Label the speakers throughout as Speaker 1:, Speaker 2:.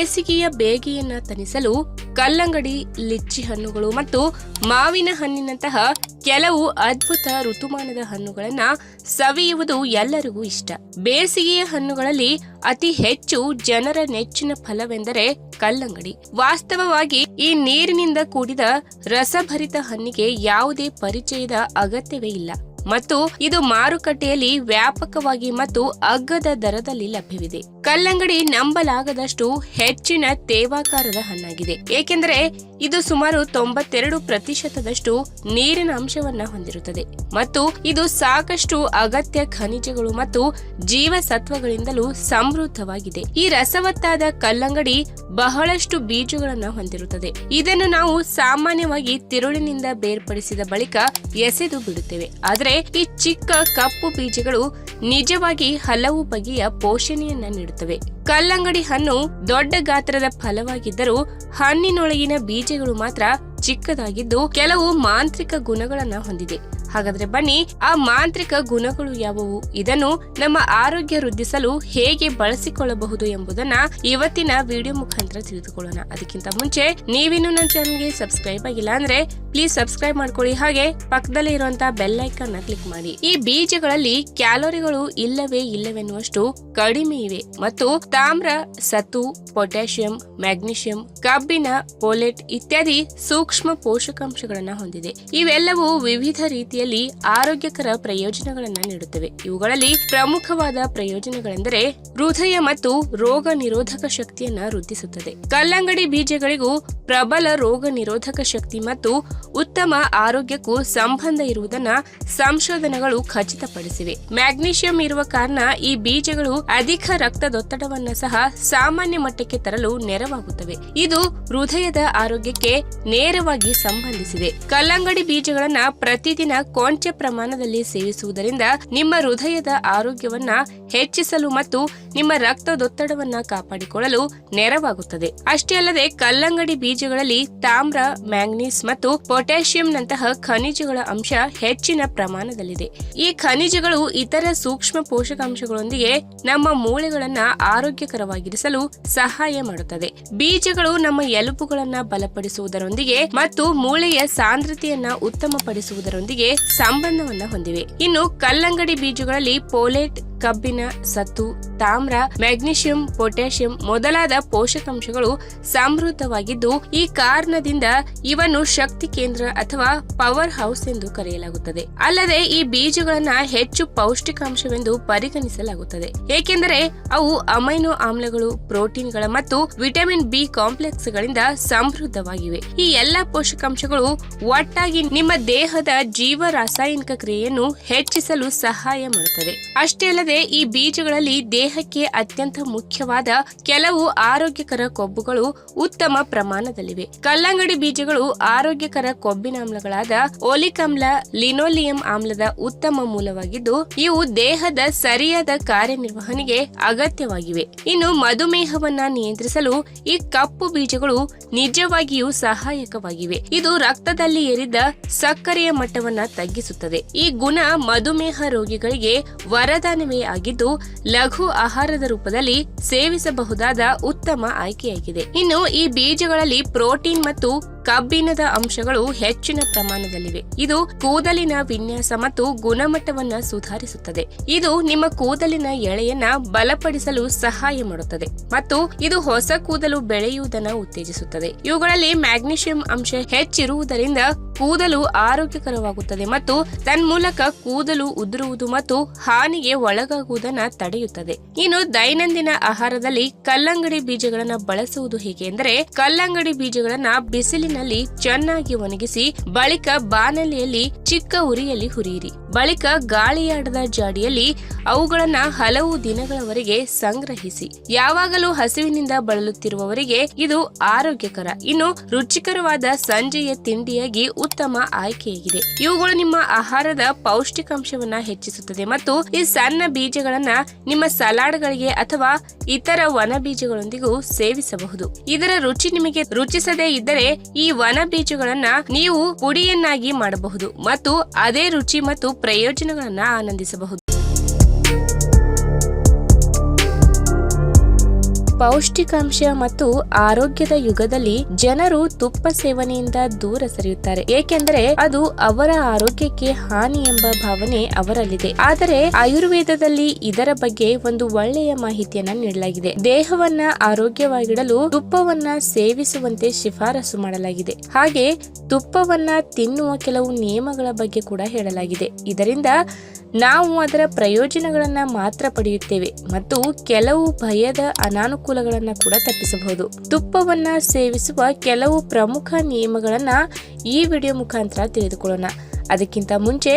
Speaker 1: ಬೇಸಿಗೆಯ ಬೇಗೆಯನ್ನ ತಣಿಸಲು ಕಲ್ಲಂಗಡಿ, ಲಿಚ್ಚಿ ಹಣ್ಣುಗಳು ಮತ್ತು ಮಾವಿನ ಹಣ್ಣಿನಂತಹ ಕೆಲವು ಅದ್ಭುತ ಋತುಮಾನದ ಹಣ್ಣುಗಳನ್ನ ಸವಿಯುವುದು ಎಲ್ಲರಿಗೂ ಇಷ್ಟ. ಬೇಸಿಗೆಯ ಹಣ್ಣುಗಳಲ್ಲಿ ಅತಿ ಹೆಚ್ಚು ಜನರ ನೆಚ್ಚಿನ ಫಲವೆಂದರೆ ಕಲ್ಲಂಗಡಿ. ವಾಸ್ತವವಾಗಿ ಈ ನೀರಿನಿಂದ ಕೂಡಿದ ರಸಭರಿತ ಹಣ್ಣಿಗೆ ಯಾವುದೇ ಪರಿಚಯದ ಅಗತ್ಯವೇ ಇಲ್ಲ ಮತ್ತು ಇದು ಮಾರುಕಟ್ಟೆಯಲ್ಲಿ ವ್ಯಾಪಕವಾಗಿ ಮತ್ತು ಅಗ್ಗದ ದರದಲ್ಲಿ ಲಭ್ಯವಿದೆ. ಕಲ್ಲಂಗಡಿ ನಂಬಲಾಗದಷ್ಟು ಹೆಚ್ಚಿನ ತೇವಾಕಾರದ ಹಣ್ಣಾಗಿದೆ, ಏಕೆಂದರೆ ಇದು ಸುಮಾರು 92% ನೀರಿನ ಅಂಶವನ್ನ ಹೊಂದಿರುತ್ತದೆ ಮತ್ತು ಇದು ಸಾಕಷ್ಟು ಅಗತ್ಯ ಖನಿಜಗಳು ಮತ್ತು ಜೀವಸತ್ವಗಳಿಂದಲೂ ಸಮೃದ್ಧವಾಗಿದೆ. ಈ ರಸವತ್ತಾದ ಕಲ್ಲಂಗಡಿ ಬಹಳಷ್ಟು ಬೀಜಗಳನ್ನ ಹೊಂದಿರುತ್ತದೆ. ಇದನ್ನು ನಾವು ಸಾಮಾನ್ಯವಾಗಿ ತಿರುಳಿನಿಂದ ಬೇರ್ಪಡಿಸಿದ ಬಳಿಕ ಎಸೆದು ಬಿಡುತ್ತೇವೆ. ಆದರೆ ಈ ಚಿಕ್ಕ ಕಪ್ಪು ಬೀಜಗಳು ನಿಜವಾಗಿ ಹಲವು ಬಗೆಯ ಪೋಷಣೆಯನ್ನ ನೀಡುತ್ತವೆ. ಕಲ್ಲಂಗಡಿ ಹಣ್ಣು ದೊಡ್ಡ ಗಾತ್ರದ ಫಲವಾಗಿದ್ದರೂ ಹಣ್ಣಿನೊಳಗಿನ ಬೀಜಗಳು ಮಾತ್ರ ಚಿಕ್ಕದಾಗಿದ್ದು ಕೆಲವು ಮಾಂತ್ರಿಕ ಗುಣಗಳನ್ನ ಹೊಂದಿದೆ. ಹಾಗಾದ್ರೆ ಬನ್ನಿ, ಆ ಮಾಂತ್ರಿಕ ಗುಣಗಳು ಯಾವುವು, ಇದನ್ನು ನಮ್ಮ ಆರೋಗ್ಯ ವೃದ್ಧಿಸಲು ಹೇಗೆ ಬಳಸಿಕೊಳ್ಳಬಹುದು ಎಂಬುದನ್ನ ಇವತ್ತಿನ ವಿಡಿಯೋ ಮುಖಾಂತರ ತಿಳಿದುಕೊಳ್ಳೋಣ. ಅದಕ್ಕಿಂತ ಮುಂಚೆ ನೀವಿನ್ನು ನನ್ನ ಚಾನಲ್ಗೆ ಸಬ್ಸ್ಕ್ರೈಬ್ ಆಗಿಲ್ಲ ಅಂದ್ರೆ ಪ್ಲೀಸ್ ಸಬ್ಸ್ಕ್ರೈಬ್ ಮಾಡ್ಕೊಳ್ಳಿ, ಹಾಗೆ ಪಕ್ಕದಲ್ಲೇ ಇರುವಂತಹ ಬೆಲ್ ಐಕಾನ್ ನ ಕ್ಲಿಕ್ ಮಾಡಿ. ಈ ಬೀಜಗಳಲ್ಲಿ ಕ್ಯಾಲೋರಿಗಳು ಇಲ್ಲವೆನ್ನುವಷ್ಟು ಕಡಿಮೆ ಇವೆ ಮತ್ತು ತಾಮ್ರ, ಸತು, ಪೊಟ್ಯಾಷಿಯಂ, ಮ್ಯಾಗ್ನೀಷಿಯಂ, ಕಬ್ಬಿಣ, ಫೋಲೇಟ್ ಇತ್ಯಾದಿ ಸೂಕ್ಷ್ಮ ಪೋಷಕಾಂಶಗಳನ್ನ ಹೊಂದಿದೆ. ಇವೆಲ್ಲವೂ ವಿವಿಧ ರೀತಿಯಲ್ಲಿ ಆರೋಗ್ಯಕರ ಪ್ರಯೋಜನಗಳನ್ನ ನೀಡುತ್ತವೆ. ಇವುಗಳಲ್ಲಿ ಪ್ರಮುಖವಾದ ಪ್ರಯೋಜನಗಳೆಂದರೆ ಹೃದಯ ಮತ್ತು ರೋಗ ನಿರೋಧಕ ಶಕ್ತಿಯನ್ನ ವೃದ್ಧಿಸುತ್ತದೆ. ಕಲ್ಲಂಗಡಿ ಬೀಜಗಳಿಗೂ ಪ್ರಬಲ ರೋಗ ನಿರೋಧಕ ಶಕ್ತಿ ಮತ್ತು ಉತ್ತಮ ಆರೋಗ್ಯಕ್ಕೂ ಸಂಬಂಧ ಇರುವುದನ್ನ ಸಂಶೋಧನೆಗಳು ಖಚಿತಪಡಿಸಿವೆ. ಮ್ಯಾಗ್ನೀಷಿಯಂ ಇರುವ ಕಾರಣ ಈ ಬೀಜಗಳು ಅಧಿಕ ರಕ್ತದೊತ್ತಡವನ್ನ ಸಹ ಸಾಮಾನ್ಯ ಮಟ್ಟಕ್ಕೆ ತರಲು ನೆರವಾಗುತ್ತವೆ. ಇದು ಹೃದಯದ ಆರೋಗ್ಯಕ್ಕೆ ನೇರವಾಗಿ ಸಂಬಂಧಿಸಿದೆ. ಕಲ್ಲಂಗಡಿ ಬೀಜಗಳನ್ನ ಪ್ರತಿದಿನ ಕೊಂಚ ಪ್ರಮಾಣದಲ್ಲಿ ಸೇವಿಸುವುದರಿಂದ ನಿಮ್ಮ ಹೃದಯದ ಆರೋಗ್ಯವನ್ನ ಹೆಚ್ಚಿಸಲು ಮತ್ತು ನಿಮ್ಮ ರಕ್ತದೊತ್ತಡವನ್ನ ಕಾಪಾಡಿಕೊಳ್ಳಲು ನೆರವಾಗುತ್ತದೆ. ಅಷ್ಟೇ ಅಲ್ಲದೆ ಕಲ್ಲಂಗಡಿ ಬೀಜಗಳಲ್ಲಿ ತಾಮ್ರ, ಮ್ಯಾಂಗನೀಸ್ ಮತ್ತು ಪೊಟ್ಯಾಷಿಯಂನಂತಹ ಖನಿಜಗಳ ಅಂಶ ಹೆಚ್ಚಿನ ಪ್ರಮಾಣದಲ್ಲಿದೆ. ಈ ಖನಿಜಗಳು ಇತರ ಸೂಕ್ಷ್ಮ ಪೋಷಕಾಂಶಗಳೊಂದಿಗೆ ನಮ್ಮ ಮೂಳೆಗಳನ್ನ ಆರೋಗ್ಯಕರವಾಗಿರಿಸಲು ಸಹಾಯ ಮಾಡುತ್ತದೆ. ಬೀಜಗಳು ನಮ್ಮ ಎಲುಬುಗಳನ್ನ ಬಲಪಡಿಸುವುದರೊಂದಿಗೆ ಮತ್ತು ಮೂಳೆಯ ಸಾಂದ್ರತೆಯನ್ನ ಉತ್ತಮಪಡಿಸುವುದರೊಂದಿಗೆ ಸಂಬಂಧವನ್ನ ಹೊಂದಿವೆ. ಇನ್ನು ಕಲ್ಲಂಗಡಿ ಬೀಜಗಳಲ್ಲಿ ಫೋಲೇಟ್, ಕಬ್ಬಿಣ, ಸತು, ತಾಮ್ರ, ಮ್ಯಾಗ್ನೀಷಿಯಂ, ಪೊಟ್ಯಾಷಿಯಂ ಮೊದಲಾದ ಪೋಷಕಾಂಶಗಳು ಸಮೃದ್ಧವಾಗಿದ್ದು ಈ ಕಾರಣದಿಂದ ಇವನ್ನು ಶಕ್ತಿ ಕೇಂದ್ರ ಅಥವಾ ಪವರ್ ಹೌಸ್ ಎಂದು ಕರೆಯಲಾಗುತ್ತದೆ. ಅಲ್ಲದೆ ಈ ಬೀಜಗಳನ್ನ ಹೆಚ್ಚು ಪೌಷ್ಟಿಕಾಂಶವೆಂದು ಪರಿಗಣಿಸಲಾಗುತ್ತದೆ, ಏಕೆಂದರೆ ಅವು ಅಮೈನೋ ಆಮ್ಲಗಳು, ಪ್ರೋಟೀನ್ಗಳ ಮತ್ತು ವಿಟಮಿನ್ ಬಿ ಕಾಂಪ್ಲೆಕ್ಸ್ ಗಳಿಂದ ಸಮೃದ್ಧವಾಗಿವೆ. ಈ ಎಲ್ಲಾ ಪೋಷಕಾಂಶಗಳು ಒಟ್ಟಾಗಿ ನಿಮ್ಮ ದೇಹದ ಜೀವ ರಾಸಾಯನಿಕ ಕ್ರಿಯೆಯನ್ನು ಹೆಚ್ಚಿಸಲು ಸಹಾಯ ಮಾಡುತ್ತದೆ. ಅಷ್ಟೇ ಅಲ್ಲದೆ ಈ ಬೀಜಗಳಲ್ಲಿ ದೇಹಕ್ಕೆ ಅತ್ಯಂತ ಮುಖ್ಯವಾದ ಕೆಲವು ಆರೋಗ್ಯಕರ ಕೊಬ್ಬುಗಳು ಉತ್ತಮ ಪ್ರಮಾಣದಲ್ಲಿವೆ. ಕಲ್ಲಂಗಡಿ ಬೀಜಗಳು ಆರೋಗ್ಯಕರ ಕೊಬ್ಬಿನಾಮ್ಲಗಳಾದ ಓಲಿಕ್ ಆಮ್ಲ, ಲಿನೋಲಿಯಂ ಆಮ್ಲದ ಉತ್ತಮ ಮೂಲವಾಗಿದ್ದು ಇವು ದೇಹದ ಸರಿಯಾದ ಕಾರ್ಯನಿರ್ವಹಣೆಗೆ ಅಗತ್ಯವಾಗಿವೆ. ಇನ್ನು ಮಧುಮೇಹವನ್ನ ನಿಯಂತ್ರಿಸಲು ಈ ಕಪ್ಪು ಬೀಜಗಳು ನಿಜವಾಗಿಯೂ ಸಹಾಯಕವಾಗಿವೆ. ಇದು ರಕ್ತದಲ್ಲಿ ಏರಿದ ಸಕ್ಕರೆಯ ಮಟ್ಟವನ್ನ ತಗ್ಗಿಸುತ್ತದೆ. ಈ ಗುಣ ಮಧುಮೇಹ ರೋಗಿಗಳಿಗೆ ವರದಾನವೇ ಆಗಿದ್ದು ಲಘು ಆಹಾರದ ರೂಪದಲ್ಲಿ ಸೇವಿಸಬಹುದಾದ ಉತ್ತಮ ಆಯ್ಕೆಯಾಗಿದೆ. ಇನ್ನು ಈ ಬೀಜಗಳಲ್ಲಿ ಪ್ರೋಟೀನ್ ಮತ್ತು ಕಬ್ಬಿಣದ ಅಂಶಗಳು ಹೆಚ್ಚಿನ ಪ್ರಮಾಣದಲ್ಲಿವೆ. ಇದು ಕೂದಲಿನ ವಿನ್ಯಾಸ ಮತ್ತು ಗುಣಮಟ್ಟವನ್ನ ಸುಧಾರಿಸುತ್ತದೆ. ಇದು ನಿಮ್ಮ ಕೂದಲಿನ ಎಳೆಯನ್ನ ಬಲಪಡಿಸಲು ಸಹಾಯ ಮಾಡುತ್ತದೆ ಮತ್ತು ಇದು ಹೊಸ ಕೂದಲು ಬೆಳೆಯುವುದನ್ನು ಉತ್ತೇಜಿಸುತ್ತದೆ. ಇವುಗಳಲ್ಲಿ ಮ್ಯಾಗ್ನೀಷಿಯಂ ಅಂಶ ಹೆಚ್ಚಿರುವುದರಿಂದ ಕೂದಲು ಆರೋಗ್ಯಕರವಾಗುತ್ತದೆ ಮತ್ತು ತನ್ಮೂಲಕ ಕೂದಲು ಉದುರುವುದು ಮತ್ತು ಹಾನಿಗೆ ಒಳಗಾಗುವುದನ್ನು ತಡೆಯುತ್ತದೆ. ಇನ್ನು ದೈನಂದಿನ ಆಹಾರದಲ್ಲಿ ಕಲ್ಲಂಗಡಿ ಬೀಜಗಳನ್ನ ಬಳಸುವುದು ಹೇಗೆ ಎಂದರೆ, ಕಲ್ಲಂಗಡಿ ಬೀಜಗಳನ್ನ ಬಿಸಿಲಿನಲ್ಲಿ ಚೆನ್ನಾಗಿ ಒಣಗಿಸಿ ಬಳಿಕ ಬಾಣಲೆಯಲ್ಲಿ ಚಿಕ್ಕ ಉರಿಯಲ್ಲಿ ಹುರಿಯಿರಿ. ಬಳಿಕ ಗಾಳಿಯಾಡದ ಜಾಡಿಯಲ್ಲಿ ಅವುಗಳನ್ನ ಹಲವು ದಿನಗಳವರೆಗೆ ಸಂಗ್ರಹಿಸಿ. ಯಾವಾಗಲೂ ಹಸಿವಿನಿಂದ ಬಳಲುತ್ತಿರುವವರಿಗೆ ಇದು ಆರೋಗ್ಯಕರ, ಇನ್ನು ರುಚಿಕರವಾದ ಸಂಜೆಯ ತಿಂಡಿಯಾಗಿ ಉತ್ತಮ ಆಯ್ಕೆಯಾಗಿದೆ. ಇವುಗಳು ನಿಮ್ಮ ಆಹಾರದ ಪೌಷ್ಟಿಕಾಂಶವನ್ನ ಹೆಚ್ಚಿಸುತ್ತದೆ ಮತ್ತು ಈ ಸಣ್ಣ ಬೀಜಗಳನ್ನ ನಿಮ್ಮ ಸಲಾಡ್ಗಳಿಗೆ ಅಥವಾ ಇತರ ವನ ಬೀಜಗಳೊಂದಿಗೂ ಸೇವಿಸಬಹುದು. ಇದರ ರುಚಿ ನಿಮಗೆ ರುಚಿಸದೇ ಇದ್ದರೆ ಈ ವನ ಬೀಜಗಳನ್ನ ನೀವು ಪುಡಿಯನ್ನಾಗಿ ಮಾಡಬಹುದು ಮತ್ತು ಅದೇ ರುಚಿ ಮತ್ತು ಪ್ರಯೋಜನಗಳನ್ನ ಆನಂದಿಸಬಹುದು. ಪೌಷ್ಟಿಕಾಂಶ ಮತ್ತು ಆರೋಗ್ಯದ ಯುಗದಲ್ಲಿ ಜನರು ತುಪ್ಪ ಸೇವನೆಯಿಂದ ದೂರ ಸರಿಯುತ್ತಾರೆ, ಏಕೆಂದರೆ ಅದು ಅವರ ಆರೋಗ್ಯಕ್ಕೆ ಹಾನಿ ಎಂಬ ಭಾವನೆ ಅವರಲ್ಲಿದೆ. ಆದರೆ ಆಯುರ್ವೇದದಲ್ಲಿ ಇದರ ಬಗ್ಗೆ ಒಂದು ಒಳ್ಳೆಯ ಮಾಹಿತಿಯನ್ನ ನೀಡಲಾಗಿದೆ. ದೇಹವನ್ನ ಆರೋಗ್ಯವಾಗಿಡಲು ತುಪ್ಪವನ್ನ ಸೇವಿಸುವಂತೆ ಶಿಫಾರಸು ಮಾಡಲಾಗಿದೆ. ಹಾಗೆ ತುಪ್ಪವನ್ನ ತಿನ್ನುವ ಕೆಲವು ನಿಯಮಗಳ ಬಗ್ಗೆ ಕೂಡ ಹೇಳಲಾಗಿದೆ. ಇದರಿಂದ ನಾವು ಅದರ ಪ್ರಯೋಜನಗಳನ್ನ ಮಾತ್ರ ಪಡೆಯುತ್ತೇವೆ ಮತ್ತು ಕೆಲವು ಭಯದ ಅನಾನುಕೂಲಗಳನ್ನ ಕೂಡ ತಪ್ಪಿಸಬಹುದು. ತುಪ್ಪವನ್ನ ಸೇವಿಸುವ ಕೆಲವು ಪ್ರಮುಖ ನಿಯಮಗಳನ್ನ ಈ ವಿಡಿಯೋ ಮುಖಾಂತರ ತಿಳಿದುಕೊಳ್ಳೋಣ. ಅದಕ್ಕಿಂತ ಮುಂಚೆ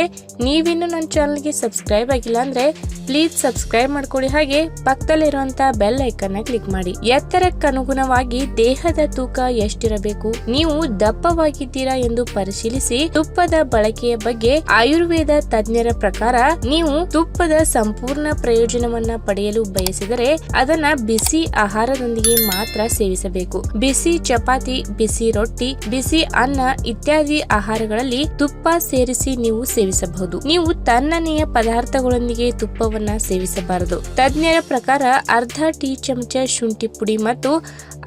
Speaker 1: ನೀವಿನ್ನು ನನ್ನ ಚಾನಲ್ಗೆ ಸಬ್ಸ್ಕ್ರೈಬ್ ಆಗಿಲ್ಲ ಅಂದ್ರೆ ಪ್ಲೀಸ್ ಸಬ್ಸ್ಕ್ರೈಬ್ ಮಾಡ್ಕೊಳ್ಳಿ. ಹಾಗೆ ಪಕ್ಕದಲ್ಲಿರುವಂತಹ ಬೆಲ್ ಐಕನ್ ಕ್ಲಿಕ್ ಮಾಡಿ. ಎತ್ತರಕ್ಕನುಗುಣವಾಗಿ ದೇಹದ ತೂಕ ಎಷ್ಟಿರಬೇಕು, ನೀವು ದಪ್ಪವಾಗಿದ್ದೀರಾ ಎಂದು ಪರಿಶೀಲಿಸಿ ತುಪ್ಪದ ಬಳಕೆಯ ಬಗ್ಗೆ ಆಯುರ್ವೇದ ತಜ್ಞರ ಪ್ರಕಾರ ನೀವು ತುಪ್ಪದ ಸಂಪೂರ್ಣ ಪ್ರಯೋಜನವನ್ನ ಪಡೆಯಲು ಬಯಸಿದರೆ ಅದನ್ನ ಬಿಸಿ ಆಹಾರದೊಂದಿಗೆ ಮಾತ್ರ ಸೇವಿಸಬೇಕು. ಬಿಸಿ ಚಪಾತಿ, ಬಿಸಿ ರೊಟ್ಟಿ, ಬಿಸಿ ಅನ್ನ ಇತ್ಯಾದಿ ಆಹಾರಗಳಲ್ಲಿ ತುಪ್ಪ ಸೇರಿಸಿ ನೀವು ಸೇವಿಸಬಹುದು. ನೀವು ತಣ್ಣನೆಯ ಪದಾರ್ಥಗಳೊಂದಿಗೆ ತುಪ್ಪವನ್ನ ಸೇವಿಸಬಾರದು. ತಜ್ಞರ ಪ್ರಕಾರ ಅರ್ಧ ಟೀ ಚಮಚ ಶುಂಠಿ ಪುಡಿ ಮತ್ತು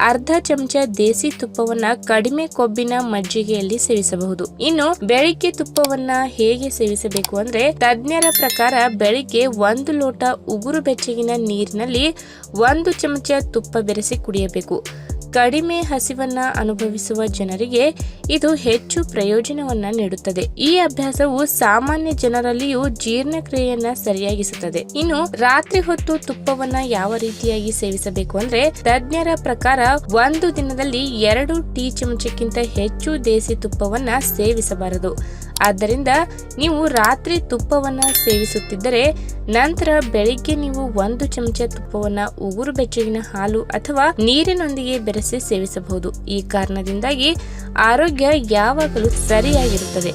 Speaker 1: ಅರ್ಧ ಚಮಚ ದೇಸಿ ತುಪ್ಪವನ್ನ ಕಡಿಮೆ ಕೊಬ್ಬಿನ ಮಜ್ಜಿಗೆಯಲ್ಲಿ ಸೇವಿಸಬಹುದು. ಇನ್ನು ಬೆಳಿಗ್ಗೆ ತುಪ್ಪವನ್ನ ಹೇಗೆ ಸೇವಿಸಬೇಕು ಅಂದ್ರೆ ತಜ್ಞರ ಪ್ರಕಾರ ಬೆಳಿಗ್ಗೆ 1 ಲೋಟ ಉಗುರು ಬೆಚ್ಚಗಿನ ನೀರಿನಲ್ಲಿ 1 ಚಮಚ ತುಪ್ಪ ಬೆರೆಸಿ ಕುಡಿಯಬೇಕು. ಕಡಿಮೆ ಹಸಿವನ್ನ ಅನುಭವಿಸುವ ಜನರಿಗೆ ಇದು ಹೆಚ್ಚು ಪ್ರಯೋಜನವನ್ನ ನೀಡುತ್ತದೆ. ಈ ಅಭ್ಯಾಸವು ಸಾಮಾನ್ಯ ಜನರಲ್ಲಿಯೂ ಜೀರ್ಣಕ್ರಿಯೆಯನ್ನ ಸರಿಯಾಗಿಸುತ್ತದೆ. ಇನ್ನು ರಾತ್ರಿ ಹೊತ್ತು ತುಪ್ಪವನ್ನ ಯಾವ ರೀತಿಯಾಗಿ ಸೇವಿಸಬೇಕು ಅಂದ್ರೆ ತಜ್ಞರ ಪ್ರಕಾರ 1 ದಿನದಲ್ಲಿ 2 ಟೀ ಚಮಚಕ್ಕಿಂತ ಹೆಚ್ಚು ದೇಸಿ ತುಪ್ಪವನ್ನ ಸೇವಿಸಬಾರದು. ಆದ್ದರಿಂದ ನೀವು ರಾತ್ರಿ ತುಪ್ಪವನ್ನ ಸೇವಿಸುತ್ತಿದ್ದರೆ ನಂತರ ಬೆಳಿಗ್ಗೆ ನೀವು 1 ಚಮಚ ತುಪ್ಪವನ್ನ ಉಗುರು ಬೆಚ್ಚಗಿನ ಹಾಲು ಅಥವಾ ನೀರಿನೊಂದಿಗೆ ಬೆರೆಸಿ ಸೇವಿಸಬಹುದು. ಈ ಕಾರಣದಿಂದಾಗಿ ಆರೋಗ್ಯ ಯಾವಾಗಲೂ ಸರಿಯಾಗಿರುತ್ತದೆ.